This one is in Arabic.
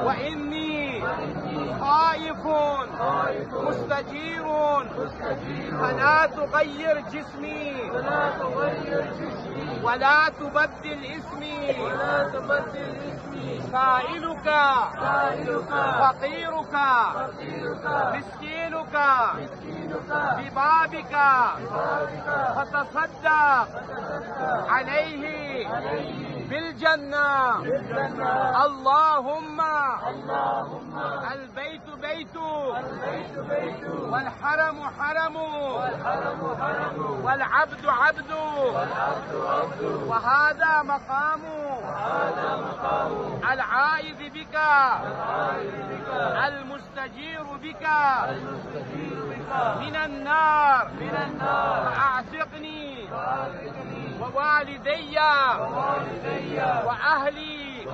وإني خائف مستجير فلا تغير جسمي ولا تبدل اسمي سائلك فقيرك مسكينك ببابك فتصدق عليه بالجنة. اللهم البيت بيت والحرم حرم والعبد عبد وهذا مقام العائذ بك المستجير بك من النار فأعتقني ووالدي وأهلي